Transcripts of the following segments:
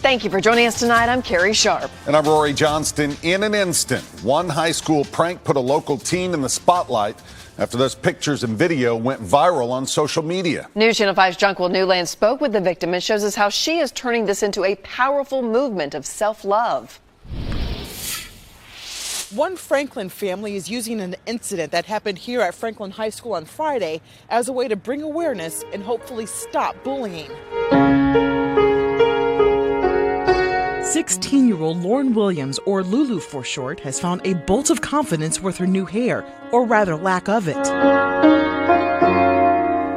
Thank you for joining us tonight. I'm Carrie Sharp. And I'm Rory Johnston. In an instant, one high school prank put a local teen in the spotlight after those pictures and video went viral on social media. News Channel 5's Jonquil Newland spoke with the victim and shows us how she is turning this into a powerful movement of self-love. One Franklin family is using an incident that happened here at Franklin High School on Friday as a way to bring awareness and hopefully stop bullying. 16-year-old Lauren Williams, or Lulu for short, has found a bolt of confidence with her new hair, or rather lack of it.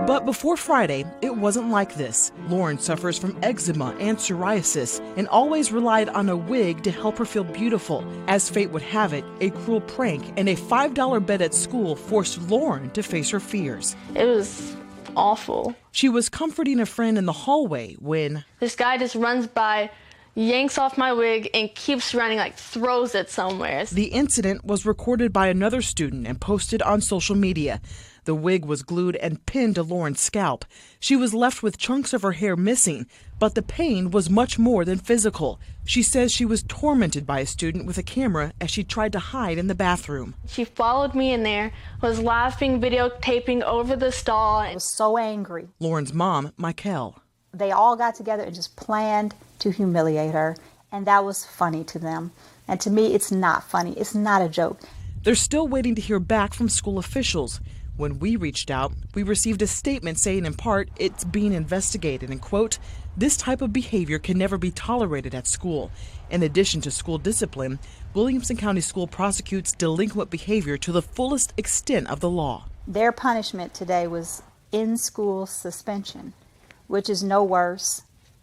But before Friday, it wasn't like this. Lauren suffers from eczema and psoriasis and always relied on a wig to help her feel beautiful. As fate would have it, a cruel prank and a $5 bet at school forced Lauren to face her fears. It was awful. She was comforting a friend in the hallway when this guy just runs by, yanks off my wig, and keeps running, like throws it somewhere. The incident was recorded by another student and posted on social media. The wig was glued and pinned to Lauren's scalp. She was left with chunks of her hair missing, but the pain was much more than physical. She says she was tormented by a student with a camera as she tried to hide in the bathroom. She followed me in there, was laughing, videotaping over the stall. I was so angry. Lauren's mom, Michael. They all got together and just planned to humiliate her, and that was funny to them. And to me, it's not funny. It's not a joke. They're still waiting to hear back from school officials. When we reached out, we received a statement saying in part it's being investigated and, quote, this type of behavior can never be tolerated at school. In addition to school discipline, Williamson County School prosecutes delinquent behavior to the fullest extent of the law. Their punishment today was in-school suspension, which is no worse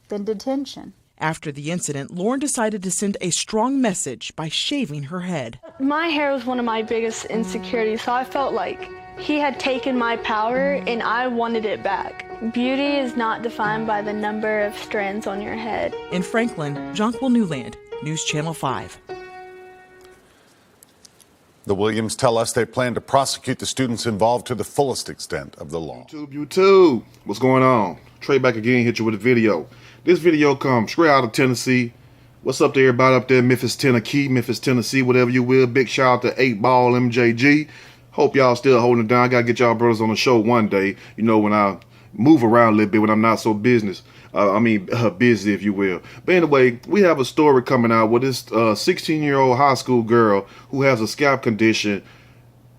than detention. After the incident, Lauren decided to send a strong message by shaving her head. My hair was one of my biggest insecurities, so I felt like he had taken my power and I wanted it back. Beauty is not defined by the number of strands on your head. In Franklin, Jonquil Newland, News Channel 5. The Williams tell us they plan to prosecute the students involved to the fullest extent of the law. YouTube, what's going on? Trey back again, hit you with a video. This video comes straight out of Tennessee. What's up to everybody up there, Memphis, Tennessee, whatever you will. Big shout out to 8Ball MJG. Hope y'all still holding it down. I gotta get y'all brothers on the show one day. You know, when I move around a little bit, when I'm not so busy, if you will. But anyway, we have a story coming out with this 16-year-old high school girl who has a scalp condition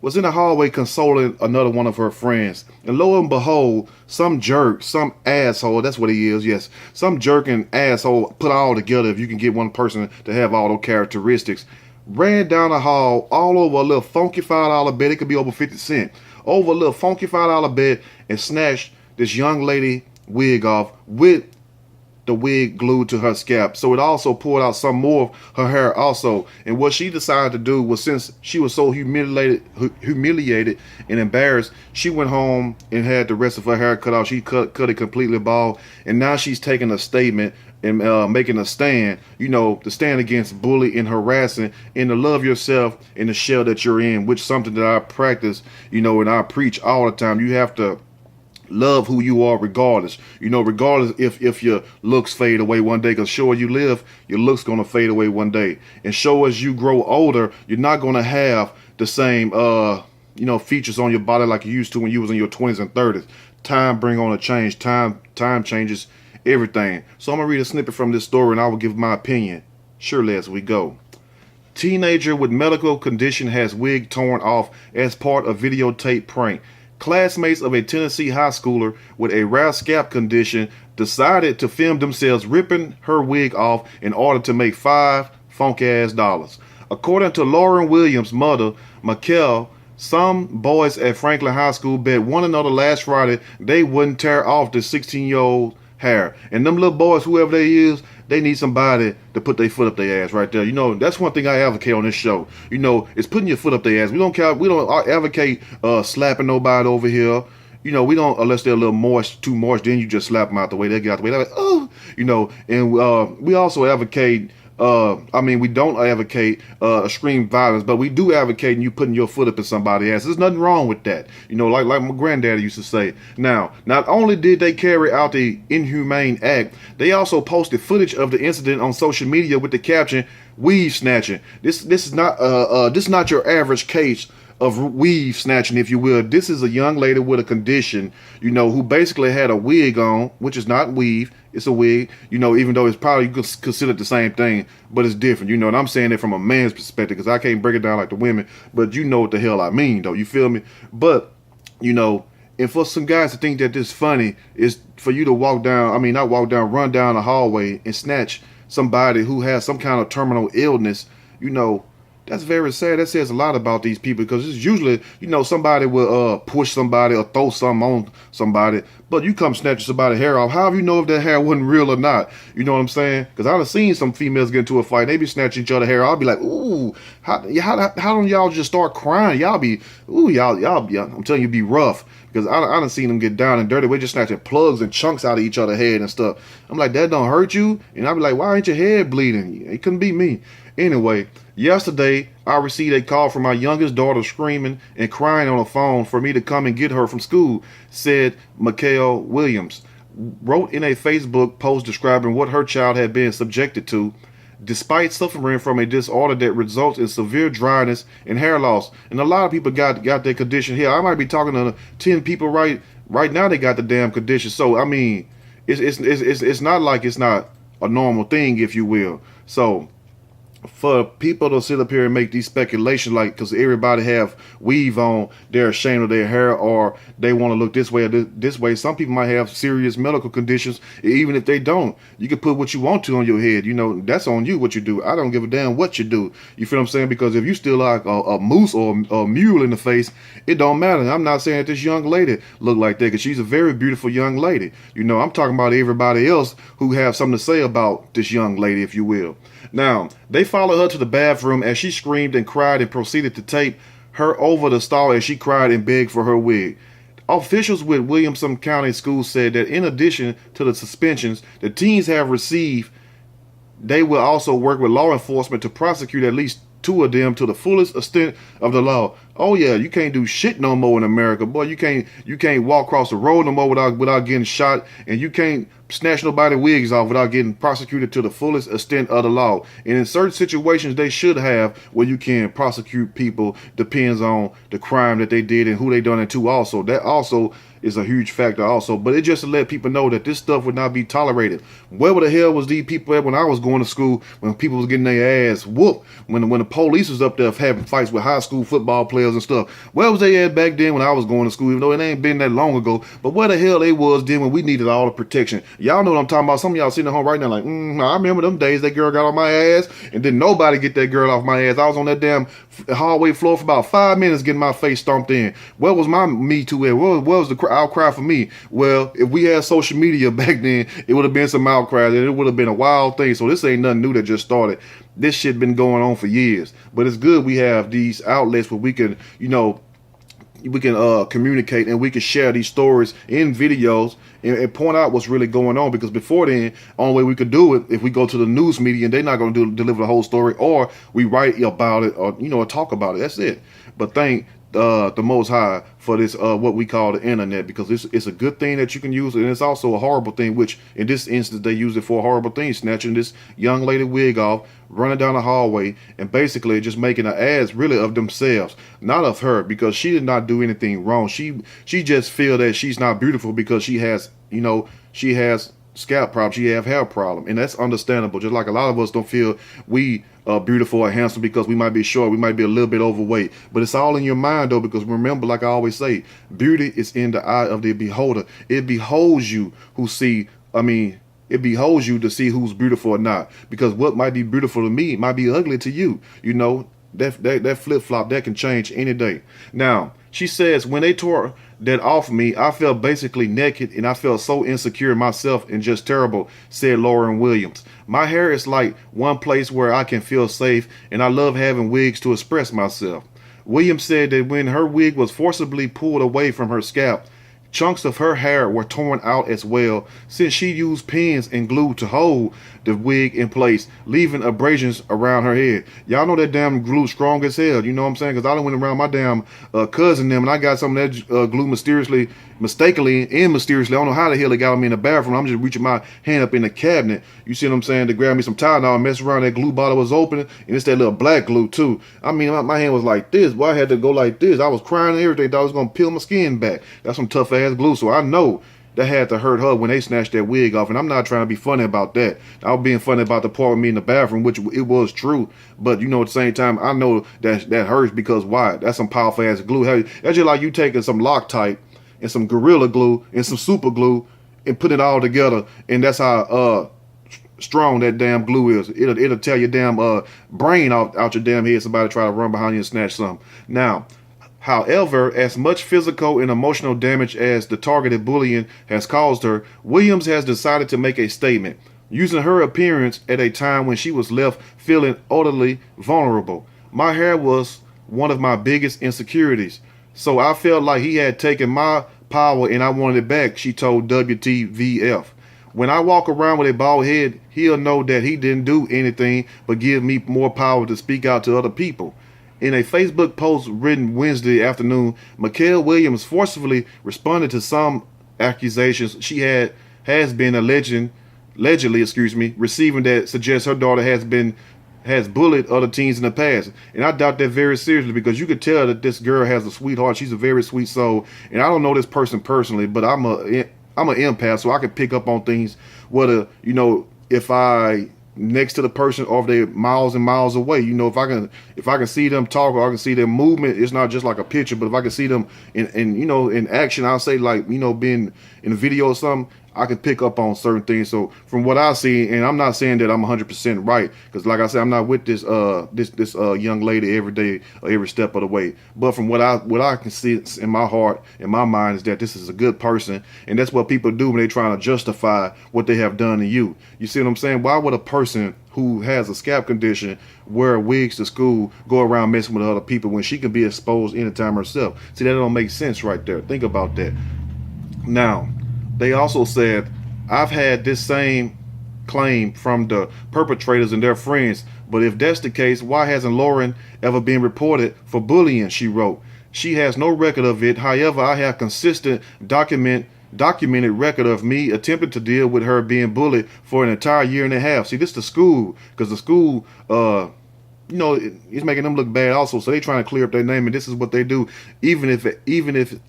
was in the hallway consoling another one of her friends. And lo and behold, some jerk, some asshole, that's what he is, yes. Some jerk and asshole put all together, if you can get one person to have all those characteristics, ran down the hall all over a little funky $5 bet. It could be over 50 cents. Over a little funky $5 bet and snatched this young lady wig off with the wig glued to her scalp. So it also pulled out some more of her hair also. And what she decided to do was, since she was so humiliated and embarrassed, she went home and had the rest of her hair cut off. She cut it completely bald. And now she's taking a statement and making a stand, you know, to stand against bullying and harassing and to love yourself in the shell that you're in, which is something that I practice, you know, and I preach all the time. You have to love who you are regardless, you know, regardless if your looks fade away one day, because sure you live, your looks gonna fade away one day. And sure as you grow older, you're not gonna have the same you know, features on your body like you used to when you was in your 20s and 30s. Time bring on a change. Time changes everything. So I'm gonna read a snippet from this story and I will give my opinion surely as we go. Teenager with medical condition has wig torn off as part of videotape prank. Classmates of a Tennessee high schooler with a rare scalp condition decided to film themselves ripping her wig off in order to make $5 funk-ass dollars. According to Lauren Williams' mother, Michael, some boys at Franklin High School bet one another last Friday they wouldn't tear off the 16-year-old hair. And them little boys, whoever they is, they need somebody to put their foot up their ass right there. You know, that's one thing I advocate on this show. You know, is putting your foot up their ass. We don't advocate slapping nobody over here. You know, we don't, unless they're a little moist, too moist, then you just slap them out the way. They get out the way. They're like, oh, you know, and we also advocate we don't advocate extreme violence, but we do advocate you putting your foot up in somebody's ass. There's nothing wrong with that. You know, like my granddaddy used to say. Now, not only did they carry out the inhumane act, they also posted footage of the incident on social media with the caption, "Weave snatching." This is not your average case of weave snatching, if you will. This is a young lady with a condition, you know, who basically had a wig on, which is not weave, it's a wig, you know, even though it's probably considered the same thing, but it's different, you know, and I'm saying it from a man's perspective because I can't break it down like the women, but you know what the hell I mean, though, you feel me? But, you know, and for some guys to think that this funny is for you to run down the hallway and snatch somebody who has some kind of terminal illness, you know, that's very sad. That says a lot about these people because it's usually, you know, somebody will push somebody or throw something on somebody, but you come snatching somebody's hair off. How do you know if that hair wasn't real or not? You know what I'm saying? Because I've seen some females get into a fight. They be snatching each other hair. I'll be like, ooh, how don't y'all just start crying? Y'all be, I'm telling you, be rough. Because I done seen them get down and dirty. We're just snatching plugs and chunks out of each other's head and stuff. I'm like, that don't hurt you? And I'll be like, why ain't your head bleeding? It couldn't be me. Anyway, yesterday, I received a call from my youngest daughter screaming and crying on the phone for me to come and get her from school, said Mikhail Williams, wrote in a Facebook post describing what her child had been subjected to, despite suffering from a disorder that results in severe dryness and hair loss. And a lot of people got that condition here. I might be talking to 10 people right now. They got the damn condition. So I mean, it's not like it's not a normal thing, if you will. So for people to sit up here and make these speculations, like because everybody have weave on, they're ashamed of their hair, or they want to look this way or this way. Some people might have serious medical conditions. Even if they don't, you can put what you want to on your head. You know, that's on you what you do. I don't give a damn what you do. You feel what I'm saying? Because if you still like a moose or a mule in the face, it don't matter. I'm not saying that this young lady look like that, because she's a very beautiful young lady. You know, I'm talking about everybody else who have something to say about this young lady, if you will. Now, they followed her to the bathroom as she screamed and cried and proceeded to tape her over the stall as she cried and begged for her wig. Officials with Williamson County Schools said that in addition to the suspensions the teens have received, they will also work with law enforcement to prosecute at least 2 of them to the fullest extent of the law. Oh yeah, you can't do shit no more in America, boy. You can't walk across the road no more without getting shot, and you can't snatch nobody wigs off without getting prosecuted to the fullest extent of the law. And in certain situations, they should have where you can prosecute people. Depends on the crime that they did and who they done it to. Also, that also is a huge factor also. But it just to let people know that this stuff would not be tolerated. Where the hell was these people at when I was going to school, when people was getting their ass whooped, when the police was up there having fights with high school football players and stuff? Where was they at back then when I was going to school, even though it ain't been that long ago? But where the hell they was then when we needed all the protection? Y'all know what I'm talking about. Some of y'all sitting at home right now like, I remember them days that girl got on my ass and didn't nobody get that girl off my ass. I was on that damn hallway floor for about 5 minutes getting my face stomped in. Where was my Me Too at? Where was the outcry for me? Well, if we had social media back then, it would have been some outcry and it would have been a wild thing. So this ain't nothing new that just started. This shit been going on for years. But it's good we have these outlets where we can, you know, we can communicate and we can share these stories in videos and point out what's really going on, because before then, only way we could do it if we go to the news media and they're not going to deliver the whole story, or we write about it, or, you know, or talk about it. That's it. But thank the Most High for this what we call the internet, because it's a good thing that you can use, and it's also a horrible thing, which in this instance they use it for a horrible thing, snatching this young lady wig off, running down the hallway, and basically just making an ass really of themselves, not of her, because she did not do anything wrong. She just feel that she's not beautiful because she has, you know, she has scalp problem, she have hair problem, and that's understandable. Just like a lot of us don't feel we beautiful or handsome because we might be short, we might be a little bit overweight, but it's all in your mind though, because remember, like I always say, beauty is in the eye of the beholder. It beholds you it beholds you to see who's beautiful or not, because what might be beautiful to me might be ugly to you. You know, that flip-flop, that can change any day. Now, she says, when they tore that off me, I felt basically naked and I felt so insecure in myself and just terrible, said Lauren Williams. My hair is like one place where I can feel safe, and I love having wigs to express myself. Williams said that when her wig was forcibly pulled away from her scalp, Chunks of her hair were torn out as well, since she used pins and glue to hold the wig in place, leaving abrasions around her head. Y'all know that damn glue strong as hell, you know what I'm saying? Because I done went around my damn cousin them, and I got some of that glue mistakenly, I don't know how the hell they got me in the bathroom. I'm just reaching my hand up in the cabinet, you see what I'm saying, to grab me some Tylenol and mess around. That glue bottle was open, and it's that little black glue too. I mean, my hand was like this. Boy, I had to go like this. I was crying and everything. Thought I was going to peel my skin back. That's some tough ass glue, so I know that had to hurt her when they snatched that wig off. And I'm not trying to be funny about that. I was being funny about the part with me in the bathroom, which it was true. But, you know, at the same time, I know that hurts because why? That's some powerful ass glue. That's just like you taking some Loctite and some Gorilla Glue and some super glue and put it all together. And that's how strong that damn glue is. It'll tear your damn brain out your damn head. Somebody try to run behind you and snatch something. Now, however, as much physical and emotional damage as the targeted bullying has caused her, Williams has decided to make a statement, using her appearance at a time when she was left feeling utterly vulnerable. My hair was one of my biggest insecurities, so I felt like he had taken my power and I wanted it back, she told WTVF. When I walk around with a bald head, he'll know that he didn't do anything but give me more power to speak out to other people. In a Facebook post written Wednesday afternoon, Mikal Williams forcefully responded to some accusations she has been allegedly receiving that suggests her daughter has bullied other teens in the past. And I doubt that very seriously, because you could tell that this girl has a sweetheart. She's a very sweet soul. And I don't know this person personally, but I'm an empath, so I can pick up on things, whether, you know, if I next to the person or if they're miles and miles away. You know, if I can see them talk or I can see their movement, it's not just like a picture, but if I can see them in action, I'll say, like, you know, being in a video or something, I can pick up on certain things. So from what I see, and I'm not saying that I'm 100% right, because like I said, I'm not with this young lady every day or every step of the way. But from what I can see in my heart, in my mind, is that this is a good person, and that's what people do when they're trying to justify what they have done to you. You see what I'm saying? Why would a person who has a scalp condition wear wigs to school, go around messing with other people when she can be exposed anytime herself? See, that don't make sense right there. Think about that. Now, they also said, I've had this same claim from the perpetrators and their friends, but if that's the case, why hasn't Lauren ever been reported for bullying, she wrote. She has no record of it. However, I have consistent documented record of me attempting to deal with her being bullied for an entire year and a half. See, this is the school, because the school, you know, it's making them look bad also. So they trying to clear up their name, and this is what they do, even if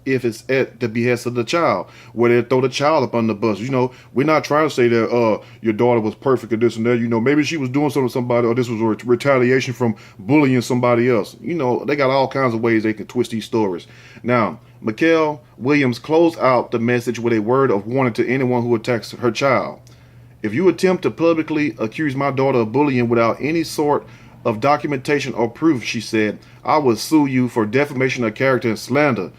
it's at the behest of the child, where they throw the child up on the bus. You know, we're not trying to say that your daughter was perfect or this and that. You know, maybe she was doing something to somebody, or this was a retaliation from bullying somebody else. You know, they got all kinds of ways they can twist these stories. Now, Mikal Williams closed out the message with a word of warning to anyone who attacks her child. If you attempt to publicly accuse my daughter of bullying without any sort of documentation or proof, she said, I will sue you for defamation of character and slander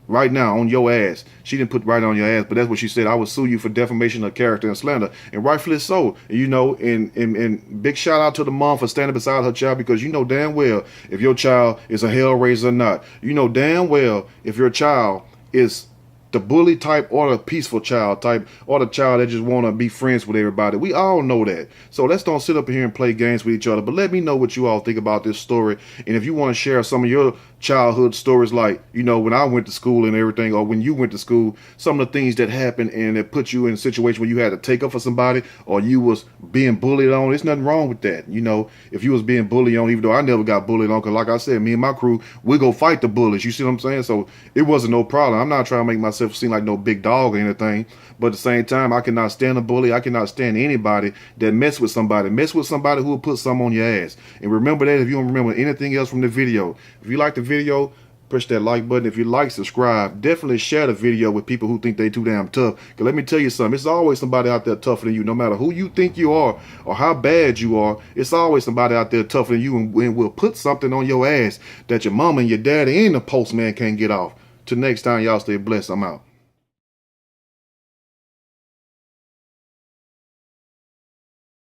right now on your ass. She didn't put right on your ass, but that's what she said. I will sue you for defamation of character and slander, and rightfully so. You know, and big shout out to the mom for standing beside her child, because you know damn well if your child is a hellraiser or not. You know damn well if your child is the bully type or the peaceful child type, or the child that just want to be friends with everybody. We all know that. So let's don't sit up here and play games with each other. But let me know what you all think about this story. And if you want to share some of your childhood stories, like, you know, when I went to school and everything, or when you went to school, some of the things that happened and it put you in a situation where you had to take up for somebody, or you was being bullied on. There's nothing wrong with that. You know, if you was being bullied on, even though I never got bullied on, because like I said, me and my crew, we go fight the bullies. You see what I'm saying? So it wasn't no problem. I'm not trying to make myself seem like no big dog or anything, but at the same time, I cannot stand a bully. I cannot stand anybody that mess with somebody who will put some on your ass. And remember that if you don't remember anything else from the video. If you like the video, push that like button. If you like, subscribe. Definitely share the video with people who think they too damn tough. Because let me tell you something, it's always somebody out there tougher than you. No matter who you think you are or how bad you are, it's always somebody out there tougher than you, and will put something on your ass that your mama and your daddy and the postman can't get off. Till next time, y'all stay blessed. I'm out.